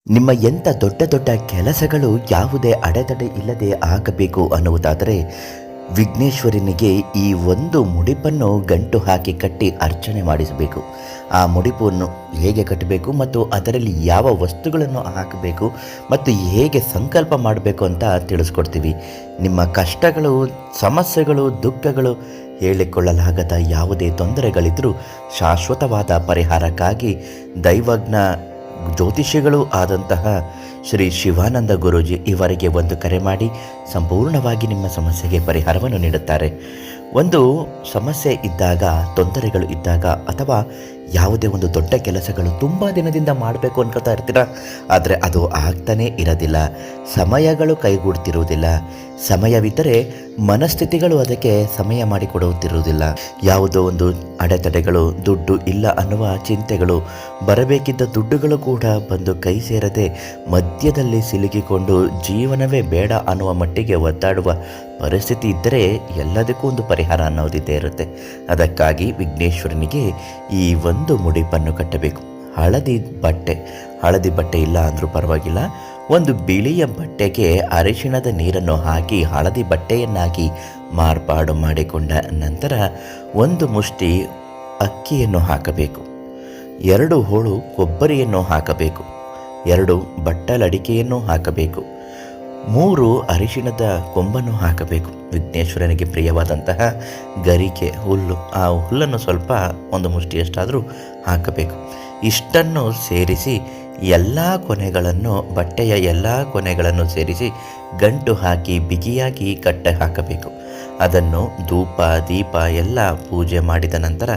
ನಿಮ್ಮ ಎಂಥ ದೊಡ್ಡ ದೊಡ್ಡ ಕೆಲಸಗಳು ಯಾವುದೇ ಅಡೆತಡೆ ಇಲ್ಲದೆ ಆಗಬೇಕು ಅನ್ನುವುದಾದರೆ ವಿಘ್ನೇಶ್ವರನಿಗೆ ಈ ಒಂದು ಮುಡಿಪನ್ನು ಗಂಟು ಹಾಕಿ ಕಟ್ಟಿ ಅರ್ಚನೆ ಮಾಡಿಸಬೇಕು. ಆ ಮುಡಿಪನ್ನು ಹೇಗೆ ಕಟ್ಟಬೇಕು ಮತ್ತು ಅದರಲ್ಲಿ ಯಾವ ವಸ್ತುಗಳನ್ನು ಹಾಕಬೇಕು ಮತ್ತು ಹೇಗೆ ಸಂಕಲ್ಪ ಮಾಡಬೇಕು ಅಂತ ತಿಳಿಸ್ಕೊಡ್ತೀವಿ. ನಿಮ್ಮ ಕಷ್ಟಗಳು, ಸಮಸ್ಯೆಗಳು, ದುಃಖಗಳು, ಹೇಳಿಕೊಳ್ಳಲಾಗದ ಯಾವುದೇ ತೊಂದರೆಗಳಿದ್ದರೂ ಶಾಶ್ವತವಾದ ಪರಿಹಾರಕ್ಕಾಗಿ ದೈವಜ್ಞ ಜ್ಯೋತಿಷಿಗಳು ಆದಂತಹ ಶ್ರೀ ಶಿವಾನಂದ ಗುರೂಜಿ ಇವರಿಗೆ ಒಂದು ಕರೆ ಮಾಡಿ ಸಂಪೂರ್ಣವಾಗಿ ನಿಮ್ಮ ಸಮಸ್ಯೆಗೆ ಪರಿಹಾರವನ್ನು ನೀಡುತ್ತಾರೆ. ಒಂದು ಸಮಸ್ಯೆ ಇದ್ದಾಗ, ತೊಂದರೆಗಳು ಇದ್ದಾಗ, ಅಥವಾ ಯಾವುದೇ ಒಂದು ದೊಡ್ಡ ಕೆಲಸಗಳು ತುಂಬ ದಿನದಿಂದ ಮಾಡಬೇಕು ಅನ್ಕೋತಾ ಇರ್ತೀರ, ಆದರೆ ಅದು ಆಗ್ತಾನೇ ಇರೋದಿಲ್ಲ. ಸಮಯಗಳು ಕೈಗೂಡ್ತಿರುವುದಿಲ್ಲ. ಸಮಯವಿದ್ದರೆ ಮನಸ್ಥಿತಿಗಳು ಅದಕ್ಕೆ ಸಮಯ ಮಾಡಿಕೊಡುತ್ತಿರುವುದಿಲ್ಲ. ಯಾವುದೋ ಒಂದು ಅಡೆತಡೆಗಳು, ದುಡ್ಡು ಇಲ್ಲ ಅನ್ನುವ ಚಿಂತೆಗಳು, ಬರಬೇಕಿದ್ದ ದುಡ್ಡುಗಳು ಕೂಡ ಬಂದು ಕೈ ಸೇರದೆ ಮಧ್ಯದಲ್ಲಿ ಸಿಲುಕಿಕೊಂಡು ಜೀವನವೇ ಬೇಡ ಅನ್ನುವ ಮಟ್ಟಿಗೆ ಒದ್ದಾಡುವ ಪರಿಸ್ಥಿತಿ ಇದ್ದರೆ ಎಲ್ಲದಕ್ಕೂ ಒಂದು ಪರಿಹಾರ ಅನ್ನೋದಿದ್ದೇ ಇರುತ್ತೆ. ಅದಕ್ಕಾಗಿ ವಿಘ್ನೇಶ್ವರನಿಗೆ ಈ ಒಂದು ಮುಡಿಪನ್ನು ಕಟ್ಟಬೇಕು. ಹಳದಿ ಬಟ್ಟೆ ಇಲ್ಲ ಅಂದರೂ ಪರವಾಗಿಲ್ಲ. ಒಂದು ಬಿಳಿಯ ಬಟ್ಟೆಗೆ ಅರಿಶಿಣದ ನೀರನ್ನು ಹಾಕಿ ಹಳದಿ ಬಟ್ಟೆಯನ್ನಾಗಿ ಮಾರ್ಪಾಡು ಮಾಡಿಕೊಂಡ ನಂತರ ಒಂದು ಮುಷ್ಟಿ ಅಕ್ಕಿಯನ್ನು ಹಾಕಬೇಕು. 2 ಹೋಳು ಕೊಬ್ಬರಿಯನ್ನು ಹಾಕಬೇಕು. 2 ಬಟ್ಟಲಡಿಕೆಯನ್ನು ಹಾಕಬೇಕು. 3 ಅರಿಶಿಣದ ಕೊಂಬನ್ನು ಹಾಕಬೇಕು. ವಿಘ್ನೇಶ್ವರನಿಗೆ ಪ್ರಿಯವಾದಂತಹ ಗರಿಕೆ ಹುಲ್ಲು, ಆ ಹುಲ್ಲನ್ನು ಸ್ವಲ್ಪ ಒಂದು ಮುಷ್ಟಿಯಷ್ಟಾದರೂ ಹಾಕಬೇಕು. ಇಷ್ಟನ್ನು ಸೇರಿಸಿ ಬಟ್ಟೆಯ ಎಲ್ಲ ಕೊನೆಗಳನ್ನು ಸೇರಿಸಿ ಗಂಟು ಹಾಕಿ ಬಿಗಿಯಾಗಿ ಕಟ್ಟ ಹಾಕಬೇಕು. ಅದನ್ನು ಧೂಪ ದೀಪ ಎಲ್ಲ ಪೂಜೆ ಮಾಡಿದ ನಂತರ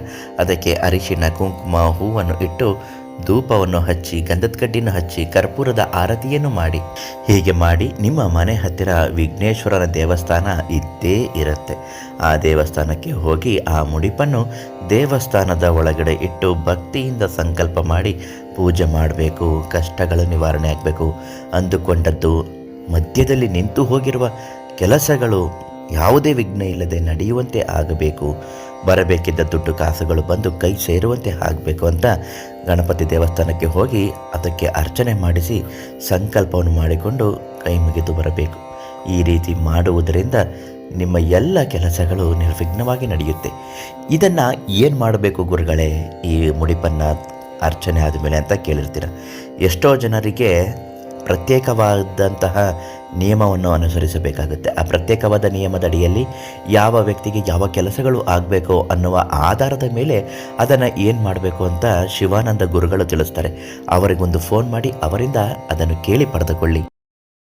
ಅದಕ್ಕೆ ಅರಿಶಿಣ, ಕುಂಕುಮ, ಹೂವನ್ನು ಇಟ್ಟು ಧೂಪವನ್ನು ಹಚ್ಚಿ, ಗಂಧದ ಕಡ್ಡಿಯನ್ನು ಹಚ್ಚಿ, ಕರ್ಪೂರದ ಆರತಿಯನ್ನು ಮಾಡಿ, ಹೀಗೆ ಮಾಡಿ ನಿಮ್ಮ ಮನೆ ಹತ್ತಿರ ವಿಘ್ನೇಶ್ವರನ ದೇವಸ್ಥಾನ ಇದ್ದೇ ಇರುತ್ತೆ. ಆ ದೇವಸ್ಥಾನಕ್ಕೆ ಹೋಗಿ ಆ ಮುಡಿಪನ್ನು ದೇವಸ್ಥಾನದ ಒಳಗಡೆ ಇಟ್ಟು ಭಕ್ತಿಯಿಂದ ಸಂಕಲ್ಪ ಮಾಡಿ ಪೂಜೆ ಮಾಡಬೇಕು. ಕಷ್ಟಗಳು ನಿವಾರಣೆ ಆಗಬೇಕು. ಅಂದುಕೊಂಡದ್ದು ಮಧ್ಯದಲ್ಲಿ ನಿಂತು ಹೋಗಿರುವ ಕೆಲಸಗಳು ಯಾವುದೇ ವಿಘ್ನ ಇಲ್ಲದೆ ನಡೆಯುವಂತೆ ಆಗಬೇಕು. ಬರಬೇಕಿದ್ದ ದುಡ್ಡು ಕಾಸುಗಳು ಬಂದು ಕೈ ಸೇರುವಂತೆ ಆಗಬೇಕು ಅಂತ ಗಣಪತಿ ದೇವಸ್ಥಾನಕ್ಕೆ ಹೋಗಿ ಅದಕ್ಕೆ ಅರ್ಚನೆ ಮಾಡಿಸಿ ಸಂಕಲ್ಪವನ್ನು ಮಾಡಿಕೊಂಡು ಕೈ ಮುಗಿದು ಬರಬೇಕು. ಈ ರೀತಿ ಮಾಡುವುದರಿಂದ ನಿಮ್ಮ ಎಲ್ಲ ಕೆಲಸಗಳು ನಿರ್ವಿಘ್ನವಾಗಿ ನಡೆಯುತ್ತೆ. ಇದನ್ನು ಏನು ಮಾಡಬೇಕು ಗುರುಗಳೇ, ಈ ಮುಡಿಪನ್ನು ಅರ್ಚನೆ ಆದಮೇಲೆ ಅಂತ ಕೇಳಿರ್ತೀರ. ಎಷ್ಟೋ ಜನರಿಗೆ ಪ್ರತ್ಯೇಕವಾದಂತಹ ನಿಯಮವನ್ನು ಅನುಸರಿಸಬೇಕಾಗುತ್ತೆ. ಆ ಪ್ರತ್ಯೇಕವಾದ ನಿಯಮದ ಅಡಿಯಲ್ಲಿ ಯಾವ ವ್ಯಕ್ತಿಗೆ ಯಾವ ಕೆಲಸಗಳು ಆಗಬೇಕು ಅನ್ನುವ ಆಧಾರದ ಮೇಲೆ ಅದನ್ನು ಏನು ಮಾಡಬೇಕು ಅಂತ ಶಿವಾನಂದ ಗುರುಗಳು ತಿಳಿಸ್ತಾರೆ. ಅವರಿಗೊಂದು ಫೋನ್ ಮಾಡಿ ಅವರಿಂದ ಅದನ್ನು ಕೇಳಿ ಪಡೆದುಕೊಳ್ಳಿ.